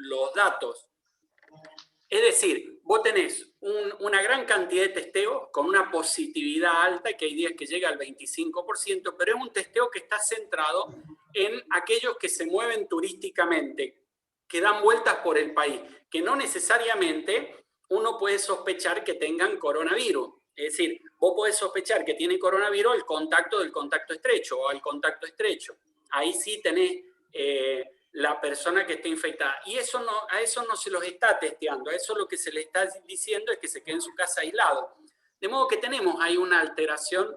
los datos. Es decir, vos tenés una gran cantidad de testeos con una positividad alta, que hay días que llega al 25%, pero es un testeo que está centrado en aquellos que se mueven turísticamente, que dan vueltas por el país, que no necesariamente uno puede sospechar que tengan coronavirus. Es decir, vos podés sospechar que tiene coronavirus al contacto del contacto estrecho o al contacto estrecho. Ahí sí tenés la persona que está infectada. Y eso no, a eso no se los está testeando, a eso lo que se le está diciendo es que se quede en su casa aislado. De modo que tenemos ahí una alteración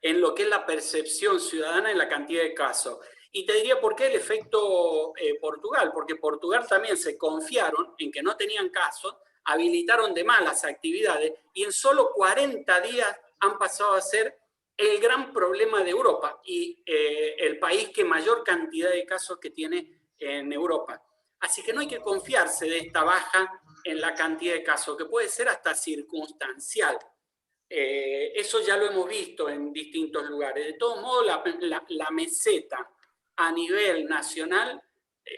en lo que es la percepción ciudadana en la cantidad de casos. Y te diría por qué el efecto Portugal, porque Portugal también se confiaron en que no tenían casos, habilitaron de más las actividades y en solo 40 días han pasado a ser el gran problema de Europa y el país que mayor cantidad de casos que tiene en Europa. Así que no hay que confiarse de esta baja en la cantidad de casos, que puede ser hasta circunstancial. Eso ya lo hemos visto en distintos lugares. De todos modos, la meseta a nivel nacional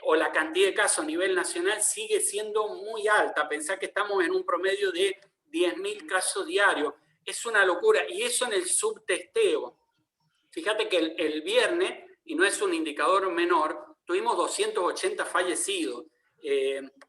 o la cantidad de casos a nivel nacional sigue siendo muy alta. Pensá que estamos en un promedio de 10.000 casos diarios. Es una locura. Y eso en el subtesteo. Fíjate que el viernes, y no es un indicador menor, tuvimos 280 fallecidos.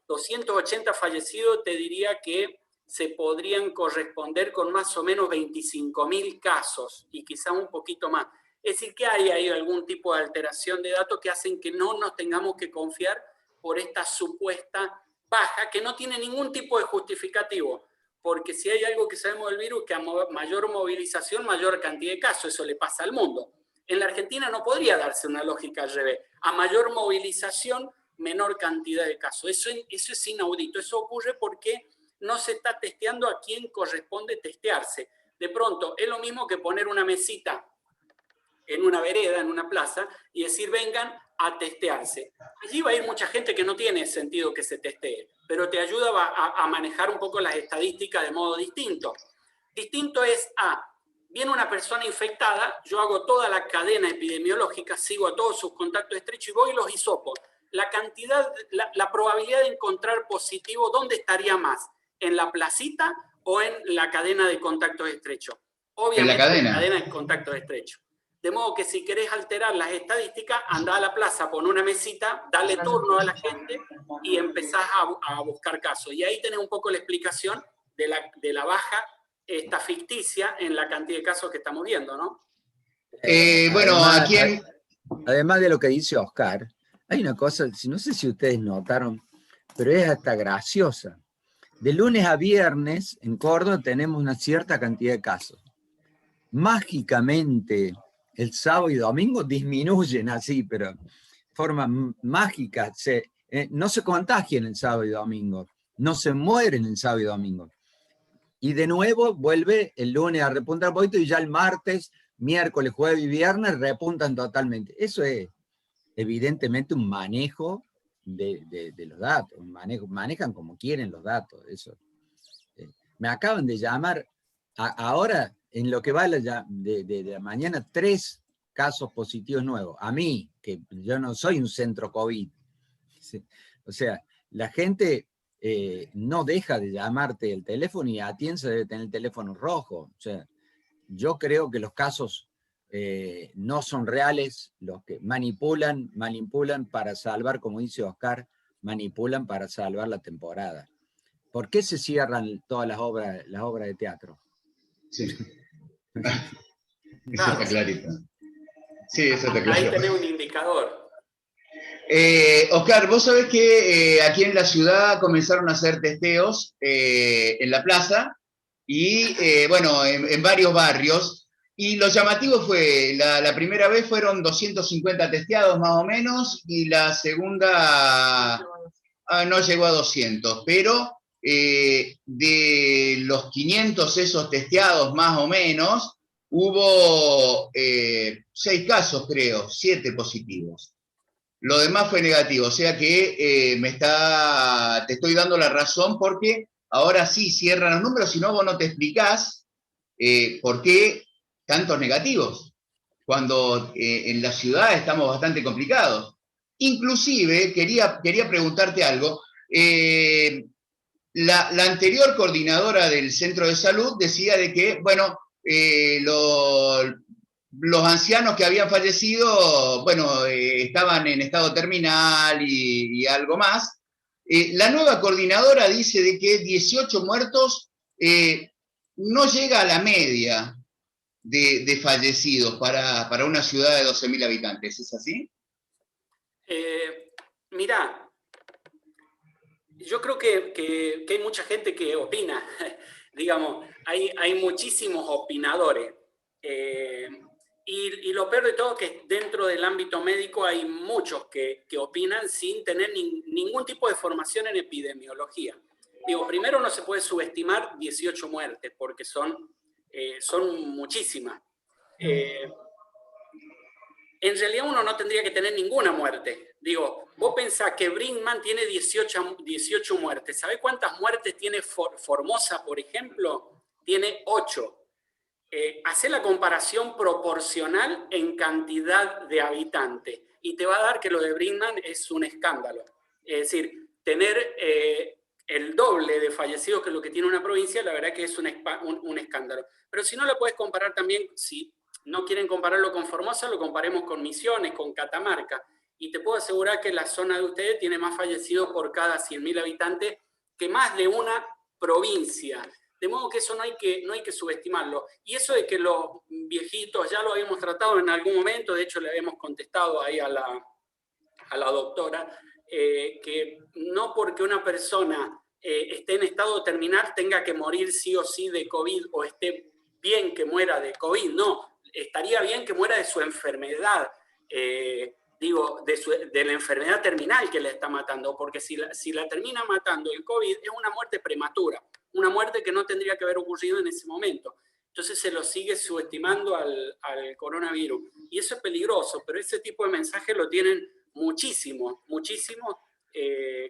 280 fallecidos te diría que se podrían corresponder con más o menos 25.000 casos y quizá un poquito más. Es decir, que hay ahí algún tipo de alteración de datos que hacen que no nos tengamos que confiar por esta supuesta baja que no tiene ningún tipo de justificativo. Porque si hay algo que sabemos del virus, que a mayor movilización, mayor cantidad de casos, eso le pasa al mundo. En la Argentina no podría darse una lógica al revés. A mayor movilización, menor cantidad de casos. Eso es inaudito. Eso ocurre porque no se está testeando a quien corresponde testearse. De pronto, es lo mismo que poner una mesita en una vereda, en una plaza, y decir, vengan a testearse. Allí va a ir mucha gente que no tiene sentido que se testee, pero te ayuda a manejar un poco las estadísticas de modo distinto. Distinto es viene una persona infectada, yo hago toda la cadena epidemiológica, sigo a todos sus contactos estrechos y voy y los hisopo. La probabilidad de encontrar positivo, ¿dónde estaría más? ¿En la placita o en la cadena de contactos estrechos? Obviamente en la cadena de contactos estrechos. De modo que si querés alterar las estadísticas, anda a la plaza, pon una mesita, dale turno a la gente y empezás a buscar casos. Y ahí tenés un poco la explicación de la baja esta ficticia en la cantidad de casos que estamos viendo, ¿no? Bueno, además de lo que dice Oscar, hay una cosa, no sé si ustedes notaron, pero es hasta graciosa. De lunes a viernes en Córdoba tenemos una cierta cantidad de casos. Mágicamente, el sábado y domingo disminuyen así, pero de forma mágica. No se contagian el sábado y domingo, no se mueren el sábado y domingo. Y de nuevo vuelve el lunes a repuntar un poquito y ya el martes, miércoles, jueves y viernes repuntan totalmente. Eso es evidentemente un manejo de los datos, manejan como quieren los datos. Eso. Me acaban de llamar ahora, en lo que va de la mañana, 3 casos positivos nuevos. A mí, que yo no soy un centro COVID. O sea, la gente no deja de llamarte el teléfono y Atienza debe tener el teléfono rojo. O sea, yo creo que los casos no son reales, los que manipulan para salvar, como dice Oscar, manipulan para salvar la temporada. ¿Por qué se cierran todas las obras de teatro? Sí. Eso está clarito. Sí, eso está claro. Ahí tenés un indicador. Oscar, vos sabés que aquí en la ciudad comenzaron a hacer testeos en la plaza y, bueno, en varios barrios. Y lo llamativo fue, la primera vez fueron 250 testeados más o menos y la segunda no llegó a 200, pero de los 500 esos testeados más o menos, hubo 6 casos, creo, 7 positivos. Lo demás fue negativo, o sea que te estoy dando la razón porque ahora sí cierran los números, si no vos no te explicás por qué tantos negativos, cuando en la ciudad estamos bastante complicados. Inclusive, quería preguntarte algo. La anterior coordinadora del centro de salud decía de que, bueno, los ancianos que habían fallecido, bueno, estaban en estado terminal y algo más. La nueva coordinadora dice de que 18 muertos no llega a la media de fallecidos para una ciudad de 12.000 habitantes. ¿Es así? Mirá, yo creo que hay mucha gente que opina, digamos, hay muchísimos opinadores. Y lo peor de todo es que dentro del ámbito médico hay muchos que opinan sin tener ningún tipo de formación en epidemiología. Digo, primero no se puede subestimar 18 muertes, porque son muchísimas. En realidad uno no tendría que tener ninguna muerte. Digo, vos pensás que Brinkman tiene 18 muertes. ¿Sabés cuántas muertes tiene Formosa, por ejemplo? Tiene 8. Hacé la comparación proporcional en cantidad de habitantes y te va a dar que lo de Brinkman es un escándalo. Es decir, tener el doble de fallecidos que lo que tiene una provincia, la verdad que es un escándalo. Pero si no lo puedes comparar también, si no quieren compararlo con Formosa, lo comparemos con Misiones, con Catamarca. Y te puedo asegurar que la zona de ustedes tiene más fallecidos por cada 100.000 habitantes que más de una provincia. De modo que eso no hay que subestimarlo. Y eso de que los viejitos, ya lo habíamos tratado en algún momento, de hecho le habíamos contestado ahí a la doctora, que no porque una persona esté en estado terminal tenga que morir sí o sí de COVID o esté bien que muera de COVID, no. Estaría bien que muera de su enfermedad, digo, de la enfermedad terminal que le está matando, porque si la termina matando el COVID es una muerte prematura, una muerte que no tendría que haber ocurrido en ese momento. Entonces se lo sigue subestimando al coronavirus. Y eso es peligroso, pero ese tipo de mensajes lo tienen muchísimos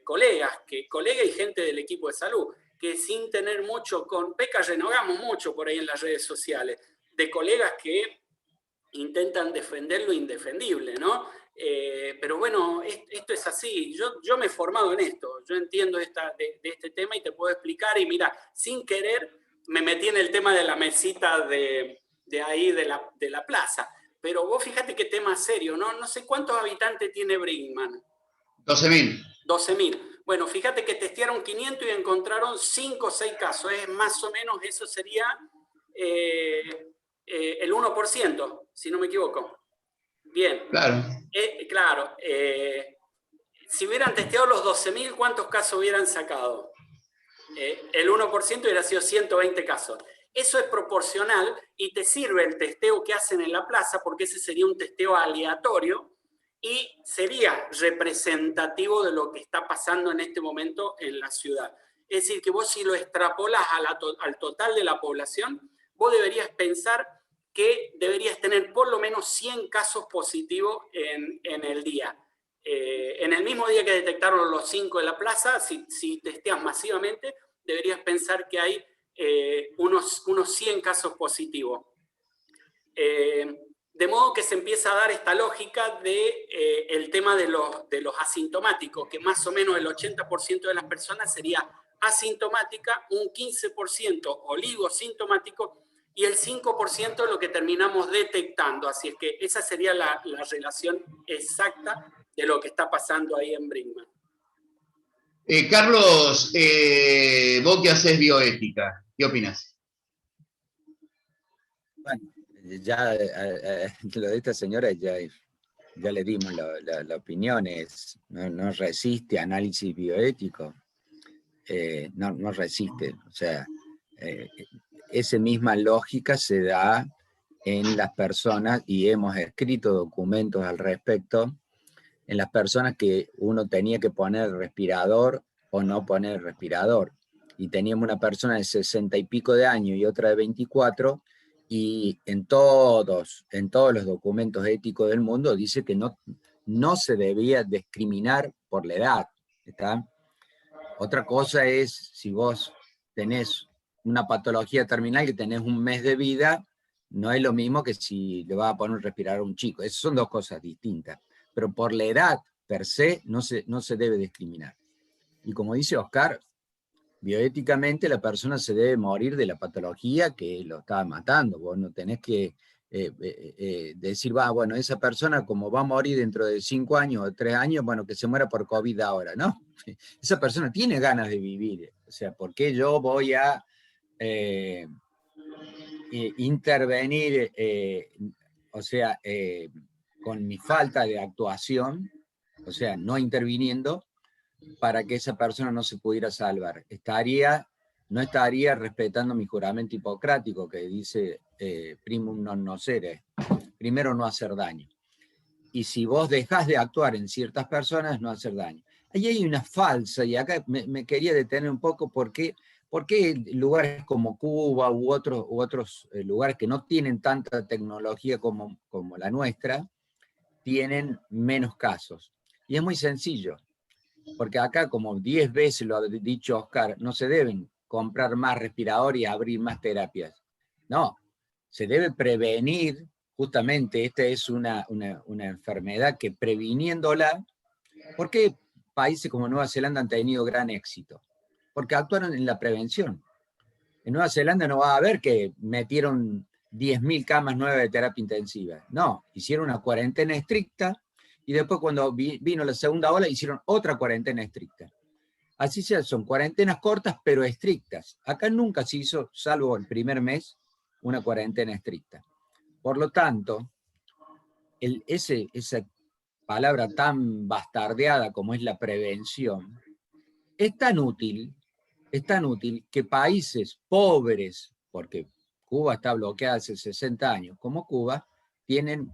colegas y gente del equipo de salud, que sin tener mucho, con Peca renegamos mucho por ahí en las redes sociales, de colegas que intentan defender lo indefendible, ¿no? Pero bueno, esto es así. Yo me he formado en esto, yo entiendo de este tema y te puedo explicar. Y mira, sin querer me metí en el tema de la mesita de ahí, de la plaza. Pero vos fíjate qué tema serio, ¿no? No sé cuántos habitantes tiene Brinkman. 12.000. 12.000. Bueno, fíjate que testearon 500 y encontraron 5 o 6 casos. Es más o menos, eso sería el 1%, si no me equivoco. Bien. Claro. Claro. Si hubieran testeado los 12.000, ¿cuántos casos hubieran sacado? El 1% hubiera sido 120 casos. Eso es proporcional y te sirve el testeo que hacen en la plaza, porque ese sería un testeo aleatorio y sería representativo de lo que está pasando en este momento en la ciudad. Es decir, que vos si lo extrapolás al total de la población, vos deberías pensar que deberías tener por lo menos 100 casos positivos en el día. En el mismo día que detectaron los 5 de la plaza, si testeas masivamente, deberías pensar que hay unos 100 casos positivos. De modo que se empieza a dar esta lógica del tema de los asintomáticos, que más o menos el 80% de las personas sería asintomática, un 15% oligosintomático y el 5% lo que terminamos detectando. Así es que esa sería la relación exacta de lo que está pasando ahí en Brinkman. Carlos, vos que haces bioética, ¿qué opinas? Bueno, ya lo de esta señora ya le dimos la opinión, no resiste análisis bioético, no resiste, o sea, esa misma lógica se da en las personas, y hemos escrito documentos al respecto, en las personas que uno tenía que poner respirador o no poner respirador. Y teníamos una persona de 60 y pico de años y otra de 24, y en todos los documentos éticos del mundo dice que no se debía discriminar por la edad. ¿Está? Otra cosa es si vos tenés una patología terminal que tenés un mes de vida, no es lo mismo que si le vas a poner un respirador a un chico. Esas son dos cosas distintas. Pero por la edad, per se no se debe discriminar. Y como dice Oscar, bioéticamente la persona se debe morir de la patología que lo está matando. Vos no tenés que decir, bueno, esa persona como va a morir dentro de 5 años o 3 años, bueno, que se muera por COVID ahora, ¿no? Esa persona tiene ganas de vivir. O sea, ¿por qué yo voy a intervenir, o sea, con mi falta de actuación, o sea, no interviniendo, para que esa persona no se pudiera salvar? No estaría respetando mi juramento hipocrático que dice primum non nocere, primero no hacer daño. Y si vos dejás de actuar en ciertas personas, no hacer daño. Ahí hay una falsa, y acá me quería detener un poco, ¿por qué lugares como Cuba u otros lugares que no tienen tanta tecnología como la nuestra, tienen menos casos? Y es muy sencillo, porque acá, como 10 veces lo ha dicho Oscar, no se deben comprar más respiradores y abrir más terapias. No, se debe prevenir, justamente esta es una enfermedad que previniéndola, ¿por qué países como Nueva Zelanda han tenido gran éxito? Porque actuaron en la prevención. En Nueva Zelanda no va a haber que metieron 10.000 camas nuevas de terapia intensiva. No, hicieron una cuarentena estricta, y después cuando vino la segunda ola hicieron otra cuarentena estricta. Así sea, son cuarentenas cortas pero estrictas. Acá nunca se hizo, salvo el primer mes, una cuarentena estricta. Por lo tanto, esa palabra tan bastardeada como es la prevención, es tan útil que países pobres, porque Cuba está bloqueada hace 60 años, como Cuba, tienen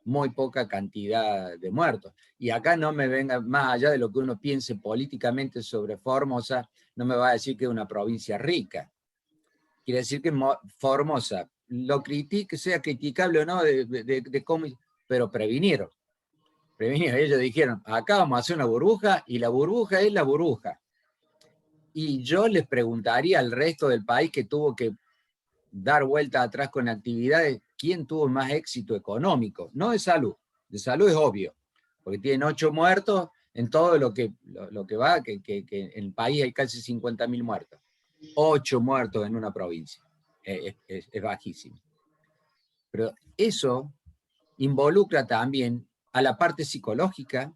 muy poca cantidad de muertos. Y acá no me venga, más allá de lo que uno piense políticamente sobre Formosa, no me va a decir que es una provincia rica. Quiere decir que Formosa, lo critique, sea criticable o no, de cómo, pero previnieron. Ellos dijeron, acá vamos a hacer una burbuja, y la burbuja es la burbuja. Y yo les preguntaría al resto del país que tuvo que dar vuelta atrás con actividades, ¿quién tuvo más éxito económico? No de salud es obvio, porque tienen 8 muertos en todo lo que va, que en el país hay casi 50.000 muertos. 8 muertos en una provincia, es bajísimo. Pero eso involucra también a la parte psicológica,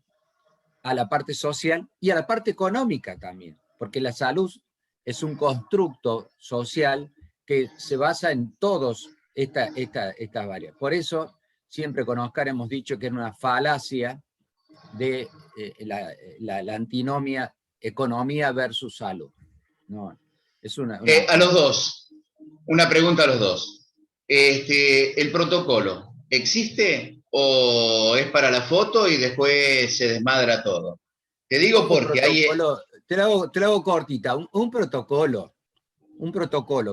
a la parte social y a la parte económica también, porque la salud es un constructo social que se basa en todas estas variables. Por eso, siempre con Oscar hemos dicho que era una falacia de la antinomia economía versus salud. No, es A los dos, una pregunta a los dos. ¿El protocolo existe o es para la foto y después se desmadra todo? Te digo porque hay... Te lo hago cortita. Un protocolo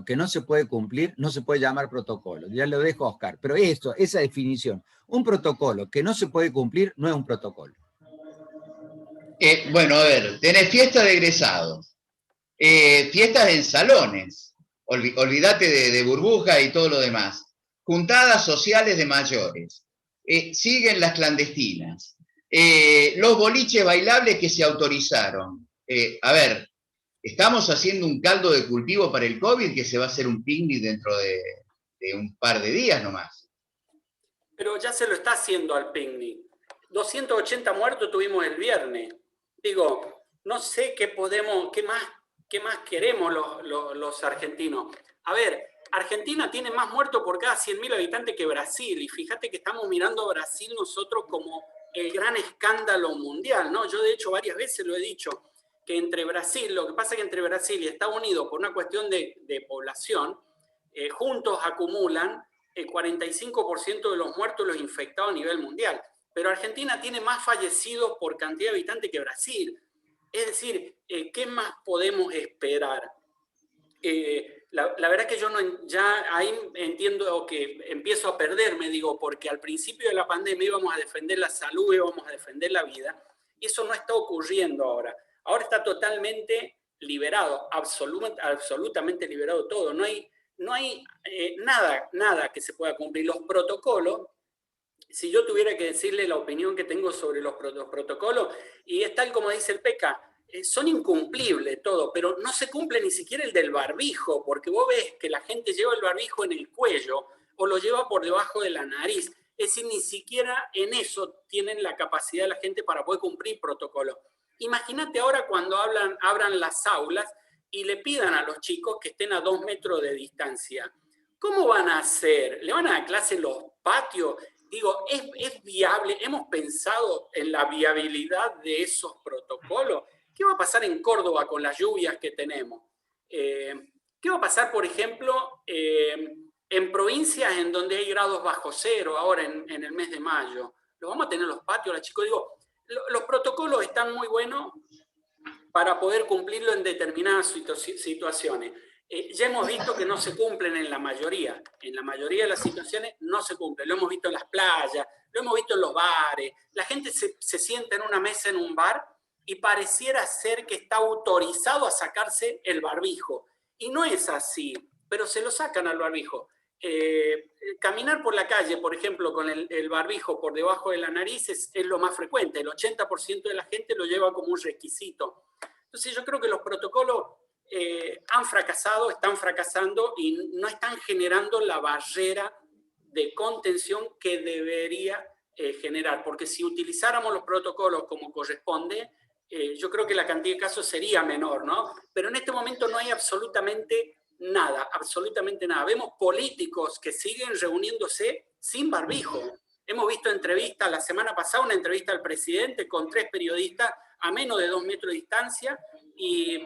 que no se puede cumplir, no se puede llamar protocolo. Ya lo dejo a Oscar. Pero esa definición, un protocolo que no se puede cumplir, no es un protocolo. Bueno, a ver, tenés fiesta de egresados, fiestas en salones, olvídate de burbuja y todo lo demás, juntadas sociales de mayores, siguen las clandestinas, los boliches bailables que se autorizaron. A ver, estamos haciendo un caldo de cultivo para el COVID que se va a hacer un picnic dentro de un par de días nomás. Pero ya se lo está haciendo al picnic. 280 muertos tuvimos el viernes. Digo, no sé qué más queremos los argentinos. A ver, Argentina tiene más muertos por cada 100.000 habitantes que Brasil, y fíjate que estamos mirando a Brasil nosotros como el gran escándalo mundial, ¿no? Yo de hecho varias veces lo he dicho, que entre Brasil, lo que pasa es que entre Brasil y Estados Unidos, por una cuestión de población, juntos acumulan el 45% de los muertos y los infectados a nivel mundial. Pero Argentina tiene más fallecidos por cantidad de habitantes que Brasil. Es decir, ¿qué más podemos esperar? La verdad que yo ya ahí entiendo que empiezo a perderme, digo, porque al principio de la pandemia íbamos a defender la salud, íbamos a defender la vida, y eso no está ocurriendo ahora. Ahora está totalmente liberado, absolutamente liberado todo. No hay nada que se pueda cumplir. Los protocolos si yo tuviera que decirle la opinión que tengo sobre los protocolos, y es tal como dice el Peca, son incumplibles todo, pero no se cumple ni siquiera el del barbijo, porque vos ves que la gente lleva el barbijo en el cuello o lo lleva por debajo de la nariz. Es decir, ni siquiera en eso tienen la capacidad de la gente para poder cumplir protocolos. Imagínate ahora cuando abran las aulas y le pidan a los chicos que estén a 2 metros de distancia. ¿Cómo van a hacer? ¿Le van a dar clase en los patios? Digo, ¿es viable? ¿Hemos pensado en la viabilidad de esos protocolos? ¿Qué va a pasar en Córdoba con las lluvias que tenemos? ¿Qué va a pasar, por ejemplo, en provincias en donde hay grados bajo cero ahora en el mes de mayo? ¿Lo vamos a tener en los patios, los chicos? Digo, los protocolos están muy buenos para poder cumplirlo en determinadas situaciones. Ya hemos visto que no se cumplen en la mayoría de las situaciones no se cumplen. Lo hemos visto en las playas, lo hemos visto en los bares. La gente se sienta en una mesa en un bar y pareciera ser que está autorizado a sacarse el barbijo. Y no es así, pero se lo sacan al barbijo. Caminar por la calle, por ejemplo, con el barbijo por debajo de la nariz es lo más frecuente. El 80% de la gente lo lleva como un requisito. Entonces yo creo que los protocolos han fracasado, están fracasando y no están generando la barrera de contención que debería generar. Porque si utilizáramos los protocolos como corresponde, yo creo que la cantidad de casos sería menor, ¿no? Pero en este momento no hay absolutamente nada, absolutamente nada. Vemos políticos que siguen reuniéndose sin barbijo. Hemos visto entrevistas, la semana pasada una entrevista al presidente con 3 periodistas a menos de 2 metros de distancia y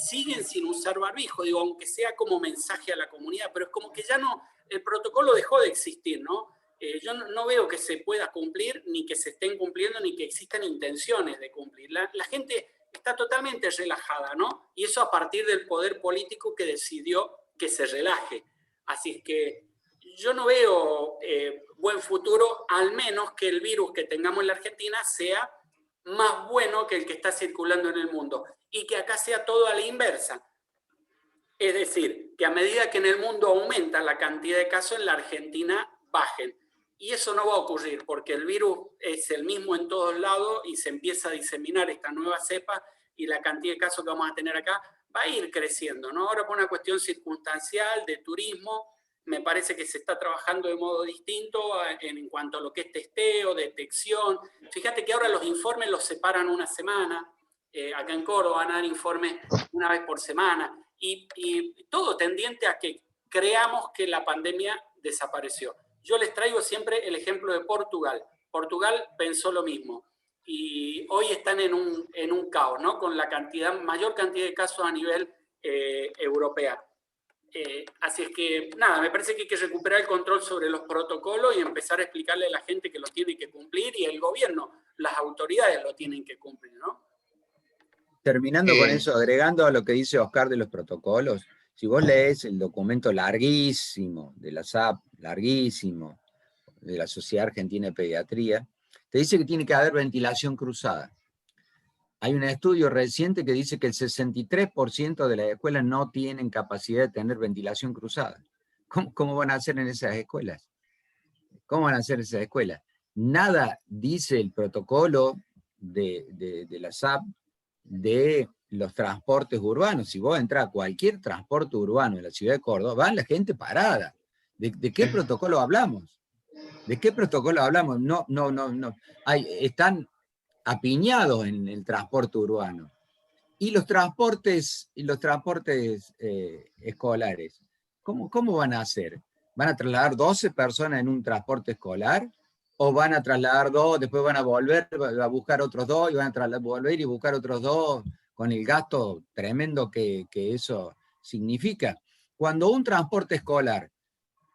siguen sin usar barbijo, digo, aunque sea como mensaje a la comunidad, pero es como que ya no, el protocolo dejó de existir, ¿no? Yo no veo que se pueda cumplir, ni que se estén cumpliendo, ni que existan intenciones de cumplir. La gente está totalmente relajada, ¿no? Y eso a partir del poder político que decidió que se relaje. Así es que yo no veo buen futuro, al menos que el virus que tengamos en la Argentina sea más bueno que el que está circulando en el mundo y que acá sea todo a la inversa. Es decir, que a medida que en el mundo aumenta la cantidad de casos, en la Argentina bajen. Y eso no va a ocurrir porque el virus es el mismo en todos lados y se empieza a diseminar esta nueva cepa y la cantidad de casos que vamos a tener acá va a ir creciendo, ¿no? Ahora por una cuestión circunstancial de turismo, me parece que se está trabajando de modo distinto en cuanto a lo que es testeo, detección. Fíjate que ahora los informes los separan una semana. Acá en Córdoba van a dar informes una vez por semana. Y todo tendiente a que creamos que la pandemia desapareció. Yo les traigo siempre el ejemplo de Portugal. Portugal pensó lo mismo. Y hoy están en un caos, ¿no? Con la mayor cantidad de casos a nivel europea. Así es que, nada, me parece que hay que recuperar el control sobre los protocolos y empezar a explicarle a la gente que los tiene que cumplir y el gobierno, las autoridades lo tienen que cumplir, ¿no? Terminando con eso, agregando a lo que dice Oscar de los protocolos, si vos lees el documento larguísimo de la SAP, larguísimo, de la Sociedad Argentina de Pediatría, te dice que tiene que haber ventilación cruzada. Hay un estudio reciente que dice que el 63% de las escuelas no tienen capacidad de tener ventilación cruzada. ¿Cómo van a hacer en esas escuelas? ¿Cómo van a hacer esas escuelas? Nada dice el protocolo de la SAP de los transportes urbanos. Si vos entras a cualquier transporte urbano de la ciudad de Córdoba, va la gente parada. ¿De qué protocolo hablamos? ¿De qué protocolo hablamos? No. Están apiñados en el transporte urbano. Y los transportes escolares, ¿cómo van a hacer? ¿Van a trasladar 12 personas en un transporte escolar? ¿O van a trasladar 2, después van a volver a buscar otros 2 y van a volver y buscar otros 2 con el gasto tremendo que eso significa? Cuando un transporte escolar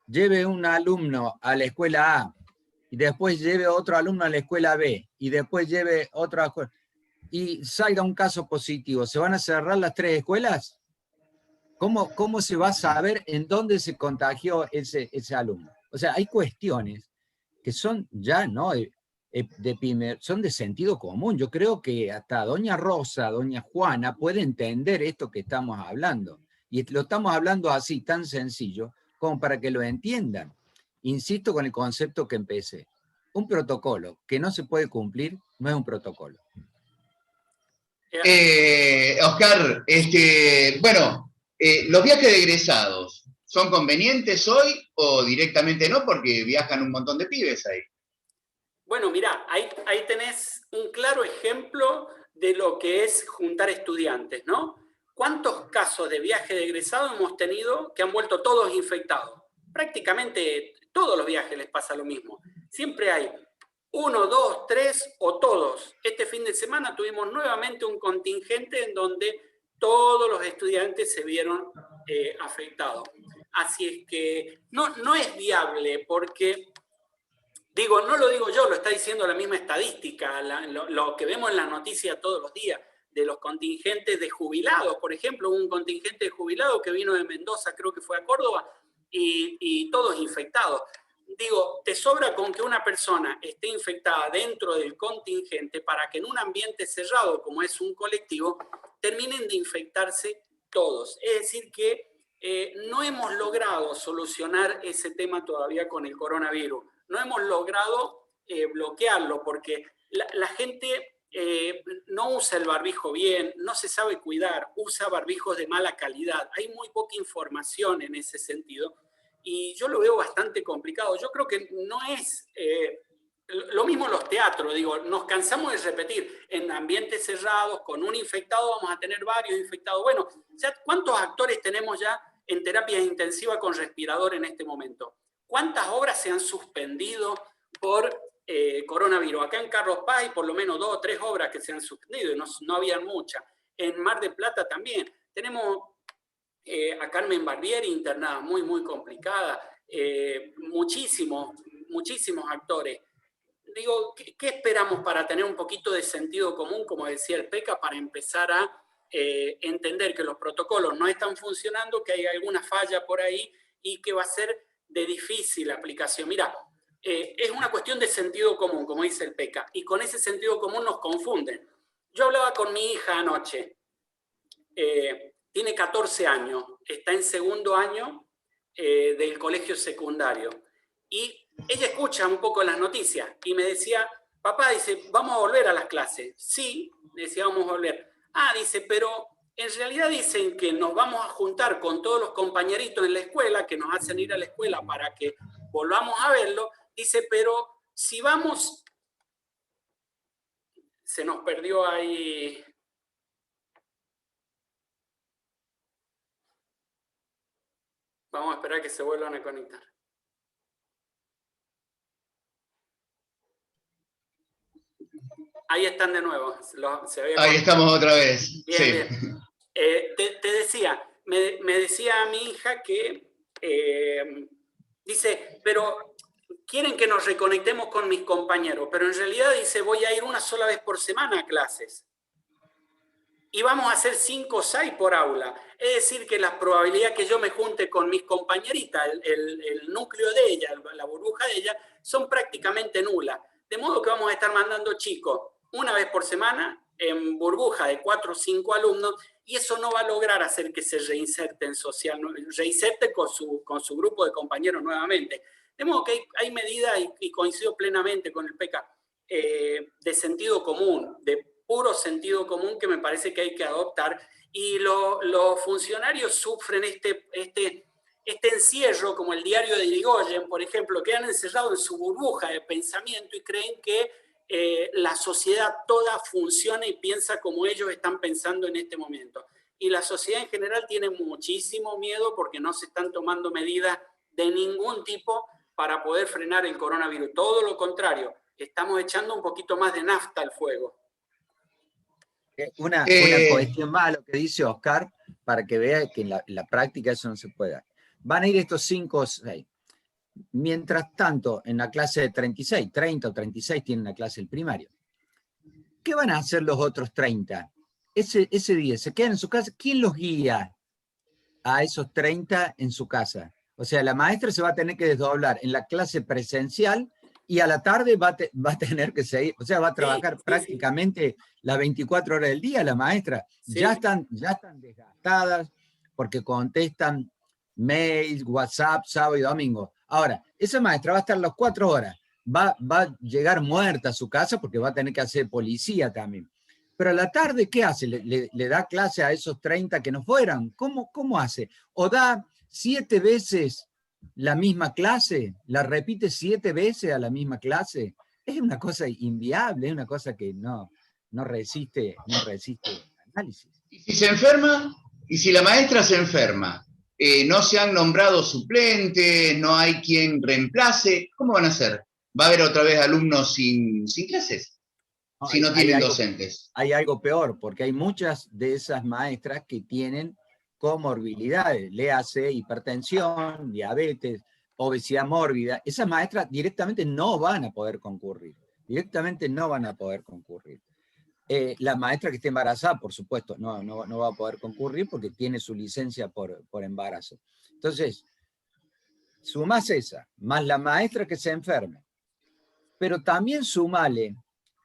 lleve un alumno a la escuela A y después lleve otro alumno a la escuela B y después lleve otro a y salga un caso positivo, ¿se van a cerrar las 3 escuelas? ¿Cómo se va a saber en dónde se contagió ese alumno? O sea, hay cuestiones que son ya, ¿no? Son de sentido común. Yo creo que hasta doña Rosa, doña Juana puede entender esto que estamos hablando. Y lo estamos hablando así, tan sencillo, como para que lo entiendan. Insisto con el concepto que empecé. un protocolo que no se puede cumplir no es un protocolo. Oscar, bueno, los viajes de egresados, ¿son convenientes hoy o directamente no? Porque viajan un montón de pibes ahí. Bueno, mirá, ahí tenés un claro ejemplo de lo que es juntar estudiantes, ¿no? ¿Cuántos casos de viaje de egresado hemos tenido que han vuelto todos infectados? Prácticamente todos los viajes les pasa lo mismo. Siempre hay 1, 2, 3 o todos. Este fin de semana tuvimos nuevamente un contingente en donde todos los estudiantes se vieron afectados. Así es que no es viable porque, digo, no lo digo yo, lo está diciendo la misma estadística, lo que vemos en las noticias todos los días, de los contingentes de jubilados. Por ejemplo, un contingente de jubilados que vino de Mendoza, creo que fue a Córdoba, y todos infectados. Digo, te sobra con que una persona esté infectada dentro del contingente para que en un ambiente cerrado, como es un colectivo, terminen de infectarse todos. Es decir que no hemos logrado solucionar ese tema todavía con el coronavirus. No hemos logrado bloquearlo porque la gente no usa el barbijo bien, no se sabe cuidar, usa barbijos de mala calidad. Hay muy poca información en ese sentido. Y yo lo veo bastante complicado. Yo creo que no es lo mismo en los teatros. Digo, nos cansamos de repetir, en ambientes cerrados, con un infectado vamos a tener varios infectados. Bueno, ya, ¿cuántos actores tenemos ya en terapia intensiva con respirador en este momento? ¿Cuántas obras se han suspendido por coronavirus? Acá en Carlos Paz hay por lo menos 2 o 3 obras que se han suspendido, y no habían muchas. En Mar del Plata también. Tenemos a Carmen Barbieri internada, muy, muy complicada, muchísimos actores. Digo, ¿qué esperamos para tener un poquito de sentido común, como decía el PECA, para empezar a entender que los protocolos no están funcionando, que hay alguna falla por ahí y que va a ser de difícil aplicación? Mira, es una cuestión de sentido común, como dice el PECA, y con ese sentido común nos confunden. Yo hablaba con mi hija anoche, tiene 14 años, está en segundo año del colegio secundario. Y ella escucha un poco las noticias y me decía, papá, dice, ¿vamos a volver a las clases? Sí, decía, vamos a volver. Ah, dice, pero en realidad dicen que nos vamos a juntar con todos los compañeritos en la escuela, que nos hacen ir a la escuela para que volvamos a verlo. Dice, pero si vamos... Se nos perdió ahí... Vamos a esperar que se vuelvan a conectar. Ahí están de nuevo. Ahí estamos otra vez. Bien, sí. Bien. Te decía, me decía mi hija que dice, pero quieren que nos reconectemos con mis compañeros, pero en realidad dice, voy a ir una sola vez por semana a clases. Y vamos a hacer 5 o 6 por aula. Es decir, que la probabilidad que yo me junte con mis compañeritas, el núcleo de ella, la burbuja de ella, son prácticamente nulas. De modo que vamos a estar mandando chicos una vez por semana en burbuja de 4 o 5 alumnos, y eso no va a lograr hacer que se reinserten con su grupo de compañeros nuevamente. De modo que hay medidas, y coincido plenamente con el PECA, de sentido común, de puro sentido común, que me parece que hay que adoptar, y los funcionarios sufren este encierro, como el diario de Irigoyen, por ejemplo, que han encerrado en su burbuja de pensamiento y creen que la sociedad toda funciona y piensa como ellos están pensando en este momento. Y la sociedad en general tiene muchísimo miedo porque no se están tomando medidas de ningún tipo para poder frenar el coronavirus. Todo lo contrario, estamos echando un poquito más de nafta al fuego. Una cuestión más a lo que dice Oscar, para que vea que en la práctica eso no se puede. Van a ir estos 5 o 6. Mientras tanto, en la clase de 36, 30 o 36 tienen la clase del primario. ¿Qué van a hacer los otros 30? Ese día, ¿se quedan en su casa? ¿Quién los guía a esos 30 en su casa? O sea, la maestra se va a tener que desdoblar en la clase presencial y a la tarde va a tener que seguir, o sea, va a trabajar prácticamente las 24 horas del día la maestra. Sí. Ya están desgastadas porque contestan mails, WhatsApp, sábado y domingo. Ahora, esa maestra va a estar las 4 horas va a llegar muerta a su casa porque va a tener que hacer policía también. Pero a la tarde, ¿qué hace? ¿Le da clase a esos 30 que no fueran? ¿Cómo hace? ¿O da 7 veces la misma clase? ¿La repite 7 veces a la misma clase? Es una cosa inviable, es una cosa que no resiste análisis. ¿Y si se enferma? ¿Y si la maestra se enferma? No se han nombrado suplentes, no hay quien reemplace. ¿Cómo van a hacer? ¿Va a haber otra vez alumnos sin clases? No, Si no tienen docentes. Hay algo peor, porque hay muchas de esas maestras que tienen comorbilidades, léase hipertensión, diabetes, obesidad mórbida. Esas maestras directamente no van a poder concurrir. Directamente no van a poder concurrir. La maestra que esté embarazada, por supuesto, no va a poder concurrir porque tiene su licencia por embarazo. Entonces, sumás esa, más la maestra que se enferme, pero también sumale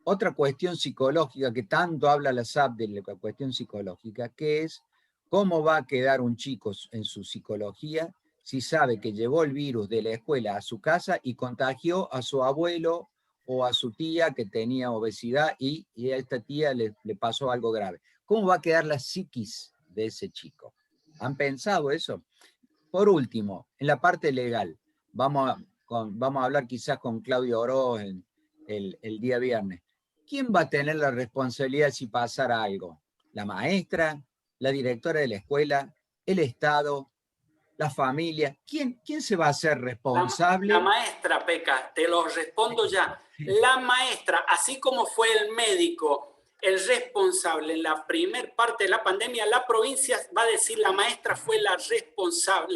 otra cuestión psicológica que tanto habla la SAP de la cuestión psicológica, que es cómo va a quedar un chico en su psicología si sabe que llevó el virus de la escuela a su casa y contagió a su abuelo o a su tía que tenía obesidad y a esta tía le pasó algo grave. ¿Cómo va a quedar la psiquis de ese chico? ¿Han pensado eso? Por último, en la parte legal, vamos a hablar quizás con Claudio Oroz el día viernes. ¿Quién va a tener la responsabilidad si pasara algo? ¿La maestra? ¿La directora de la escuela? ¿El Estado? ¿La familia? ¿Quién se va a hacer responsable? La maestra, Peca, te lo respondo ya. La maestra, así como fue el médico el responsable en la primer parte de la pandemia, la provincia va a decir la maestra fue la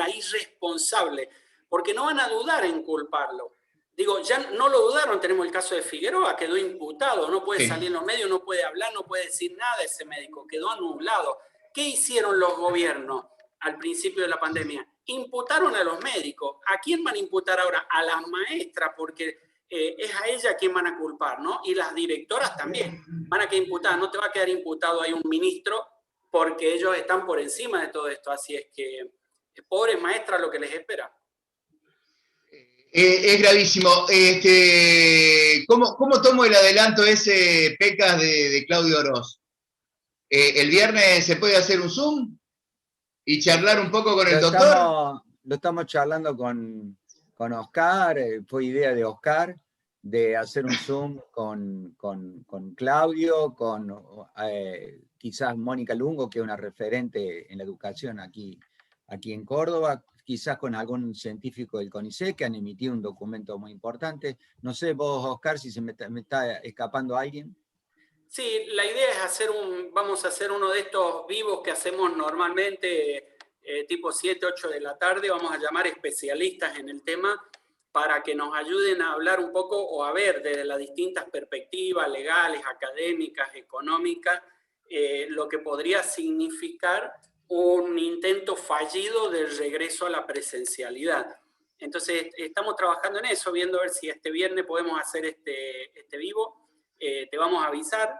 irresponsable, porque no van a dudar en culparlo. Digo, ya no lo dudaron, tenemos el caso de Figueroa, quedó imputado, no puede salir en los medios, no puede hablar, no puede decir nada ese médico, quedó anulado. ¿Qué hicieron los gobiernos al principio de la pandemia? Imputaron a los médicos. ¿A quién van a imputar ahora? A las maestras, porque es a ella a quien van a culpar, ¿no? Y las directoras también van a quedar imputadas. No te va a quedar imputado ahí un ministro porque ellos están por encima de todo esto. Así es que, pobres maestras, lo que les espera. Es gravísimo. ¿Cómo tomo el adelanto ese, Pecas, de Claudio Oroz? ¿El viernes se puede hacer un Zoom y charlar un poco con el doctor? Lo estamos charlando con Oscar, fue idea de Oscar, de hacer un Zoom con Claudio, con quizás Mónica Lungo, que es una referente en la educación aquí en Córdoba, quizás con algún científico del CONICET, que han emitido un documento muy importante. No sé vos, Oscar, si se me está escapando alguien. Sí, la idea es vamos a hacer uno de estos vivos que hacemos normalmente, tipo 7, 8 de la tarde. Vamos a llamar especialistas en el tema para que nos ayuden a hablar un poco o a ver desde las distintas perspectivas legales, académicas, económicas, lo que podría significar un intento fallido del regreso a la presencialidad. Entonces, estamos trabajando en eso, viendo a ver si este viernes podemos hacer este vivo. Te vamos a avisar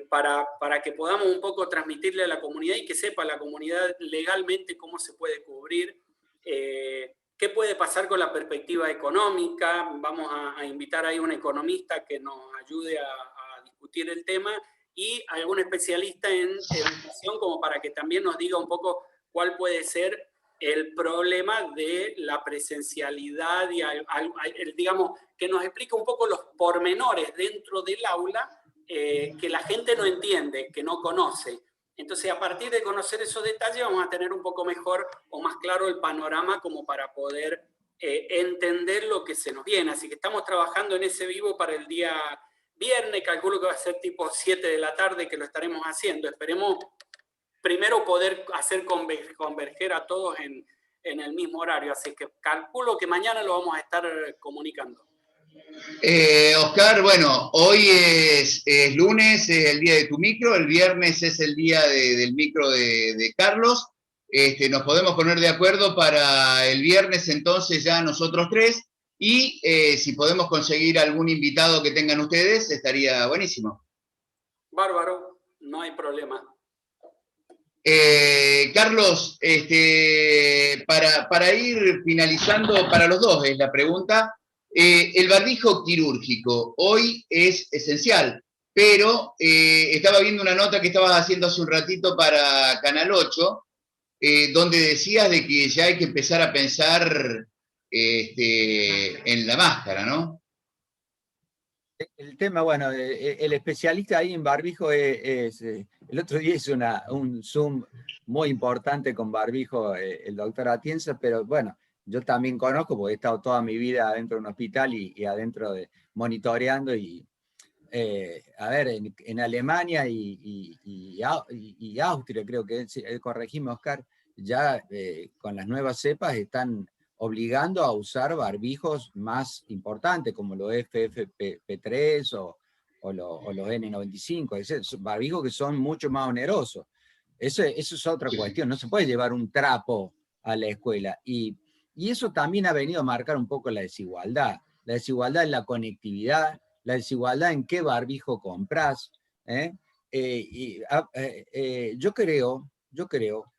para que podamos un poco transmitirle a la comunidad y que sepa la comunidad legalmente cómo se puede cubrir, qué puede pasar con la perspectiva económica. Vamos a invitar ahí a un economista que nos ayude a discutir el tema y algún especialista en educación como para que también nos diga un poco cuál puede ser el problema de la presencialidad y digamos, que nos explique un poco los pormenores dentro del aula que la gente no entiende, que no conoce. Entonces, a partir de conocer esos detalles, vamos a tener un poco mejor o más claro el panorama como para poder entender lo que se nos viene. Así que estamos trabajando en ese vivo para el día viernes, calculo que va a ser tipo 7 de la tarde que lo estaremos haciendo. Esperemos primero poder hacer converger a todos en el mismo horario, así que calculo que mañana lo vamos a estar comunicando. Oscar, bueno, hoy es lunes, es el día de tu micro, el viernes es el día del micro de Carlos. Nos podemos poner de acuerdo para el viernes entonces ya nosotros tres, y si podemos conseguir algún invitado que tengan ustedes, estaría buenísimo. Bárbaro, no hay problema. Carlos, para ir finalizando, para los dos es la pregunta, El barbijo quirúrgico hoy es esencial, pero estaba viendo una nota que estabas haciendo hace un ratito para Canal 8, donde decías de que ya hay que empezar a pensar en la máscara, ¿no? El tema, bueno, el especialista ahí en barbijo el otro día hizo un Zoom muy importante con barbijo, el doctor Atienza, pero bueno, yo también conozco porque he estado toda mi vida adentro de un hospital y adentro monitoreando a ver, en Alemania y Austria, creo que corregime, Oscar, ya con las nuevas cepas están obligando a usar barbijos más importantes, como los FFP3 o los N95, es decir, barbijos que son mucho más onerosos. Eso es otra cuestión, no se puede llevar un trapo a la escuela. Y eso también ha venido a marcar un poco la desigualdad en la conectividad, la desigualdad en qué barbijo compras. Yo creo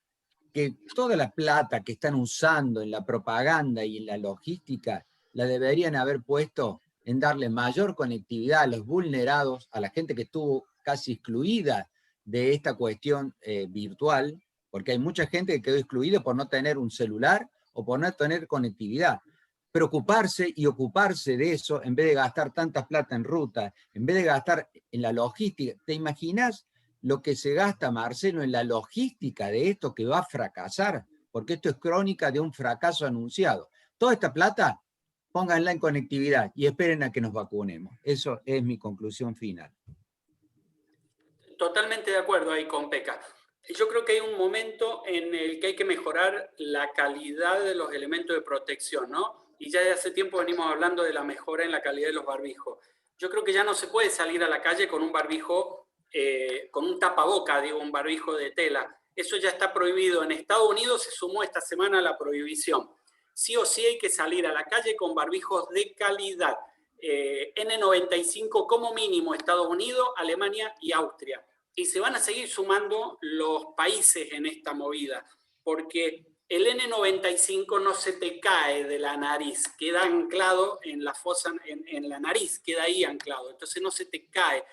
que toda la plata que están usando en la propaganda y en la logística la deberían haber puesto en darle mayor conectividad a los vulnerados, a la gente que estuvo casi excluida de esta cuestión virtual, porque hay mucha gente que quedó excluida por no tener un celular o por no tener conectividad. Preocuparse y ocuparse de eso en vez de gastar tanta plata en ruta, en vez de gastar en la logística. ¿Te imaginas lo que se gasta, Marcelo, en la logística de esto que va a fracasar? Porque esto es crónica de un fracaso anunciado. Toda esta plata, pónganla en conectividad y esperen a que nos vacunemos. Eso es mi conclusión final. Totalmente de acuerdo ahí con Peca. Yo creo que hay un momento en el que hay que mejorar la calidad de los elementos de protección, ¿no? Y ya de hace tiempo venimos hablando de la mejora en la calidad de los barbijos. Yo creo que ya no se puede salir a la calle con un barbijo, con un tapaboca, digo, un barbijo de tela. Eso ya está prohibido. En Estados Unidos se sumó esta semana la prohibición. Sí o sí hay que salir a la calle con barbijos de calidad. N95 como mínimo Estados Unidos, Alemania y Austria. Y se van a seguir sumando los países en esta movida, porque el N95 no se te cae de la nariz, queda anclado en la fosa, en la nariz, queda ahí anclado, entonces no se te cae.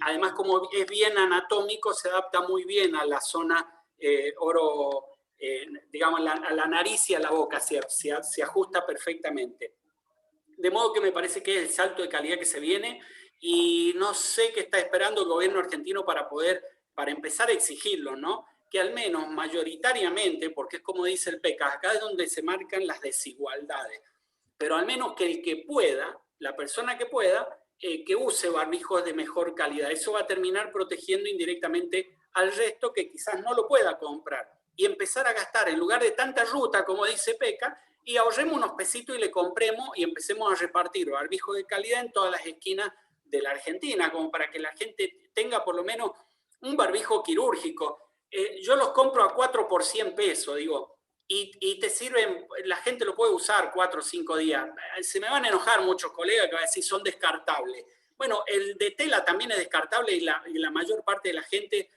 Además, como es bien anatómico, se adapta muy bien a la zona digamos, a la nariz y a la boca, se ajusta perfectamente. De modo que me parece que es el salto de calidad que se viene y no sé qué está esperando el gobierno argentino para empezar a exigirlo, ¿no? Que al menos mayoritariamente, porque es como dice el PECA, acá es donde se marcan las desigualdades, pero al menos que el que pueda, la persona que pueda, que use barbijos de mejor calidad. Eso va a terminar protegiendo indirectamente al resto que quizás no lo pueda comprar y empezar a gastar en lugar de tanta ruta, como dice PECA, y ahorremos unos pesitos y le compremos y empecemos a repartir barbijos de calidad en todas las esquinas de la Argentina, como para que la gente tenga por lo menos un barbijo quirúrgico. Yo los compro a 4 por 100 pesos, digo, y te sirven, la gente lo puede usar 4 o 5 días. Se me van a enojar muchos colegas que van a decir son descartables. Bueno, el de tela también es descartable y la mayor parte de la gente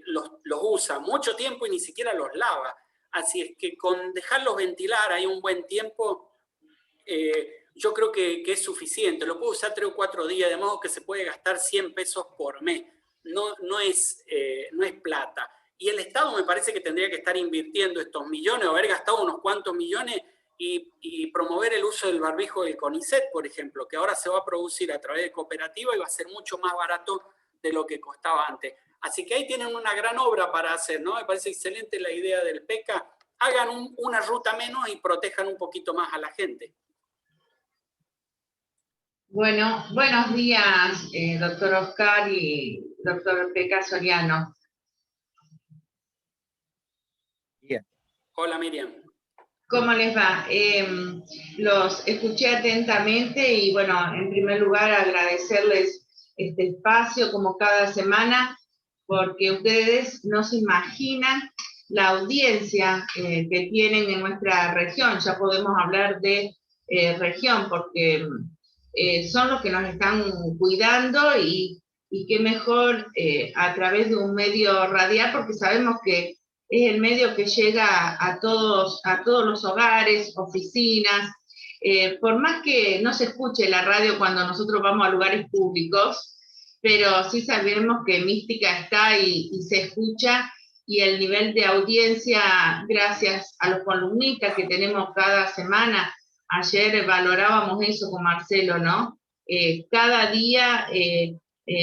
los usa mucho tiempo y ni siquiera los lava. Así es que con dejarlos ventilar ahí un buen tiempo, yo creo que es suficiente. Lo puedo usar 3 o 4 días, de modo que se puede gastar 100 pesos por mes. No es plata. Y el Estado me parece que tendría que estar invirtiendo estos millones, o haber gastado unos cuantos millones y promover el uso del barbijo del CONICET, por ejemplo, que ahora se va a producir a través de cooperativa y va a ser mucho más barato de lo que costaba antes. Así que ahí tienen una gran obra para hacer, ¿no? Me parece excelente la idea del PECA. Hagan una ruta menos y protejan un poquito más a la gente. Bueno, buenos días, doctor Oscar y doctor Peca Soriano. Bien. Hola, Miriam. ¿Cómo les va? Los escuché atentamente y bueno, en primer lugar agradecerles este espacio como cada semana, porque ustedes no se imaginan la audiencia que tienen en nuestra región. Ya podemos hablar de región, porque son los que nos están cuidando y qué mejor a través de un medio radial, porque sabemos que es el medio que llega a todos los hogares, oficinas, por más que no se escuche la radio cuando nosotros vamos a lugares públicos, pero sí sabemos que Mística está y se escucha, y el nivel de audiencia, gracias a los columnistas que tenemos cada semana. Ayer valorábamos eso con Marcelo, ¿no? Cada día,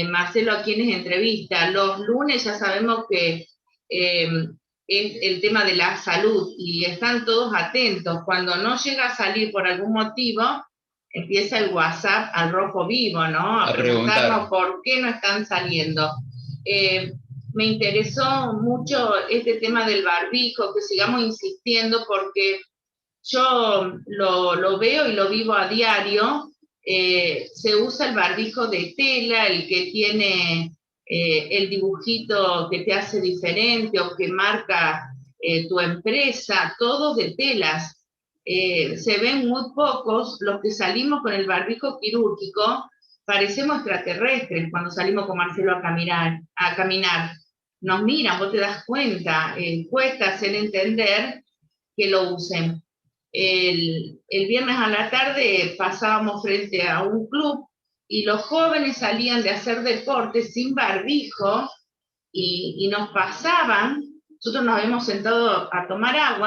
Marcelo a quienes entrevista. Los lunes ya sabemos que es el tema de la salud, y están todos atentos. Cuando no llega a salir por algún motivo, empieza el WhatsApp al rojo vivo, ¿no? A preguntarnos por qué no están saliendo. Me interesó mucho este tema del barbijo, que sigamos insistiendo, porque yo lo veo y lo vivo a diario. Se usa el barbijo de tela, el que tiene el dibujito que te hace diferente o que marca tu empresa, todos de telas. Se ven muy pocos los que salimos con el barbijo quirúrgico. Parecemos extraterrestres cuando salimos con Marcelo a caminar. Nos miran, vos te das cuenta, cuesta hacer entender que lo usen. El viernes a la tarde pasábamos frente a un club y los jóvenes salían de hacer deporte sin barbijo y nos pasaban. Nosotros nos habíamos sentado a tomar agua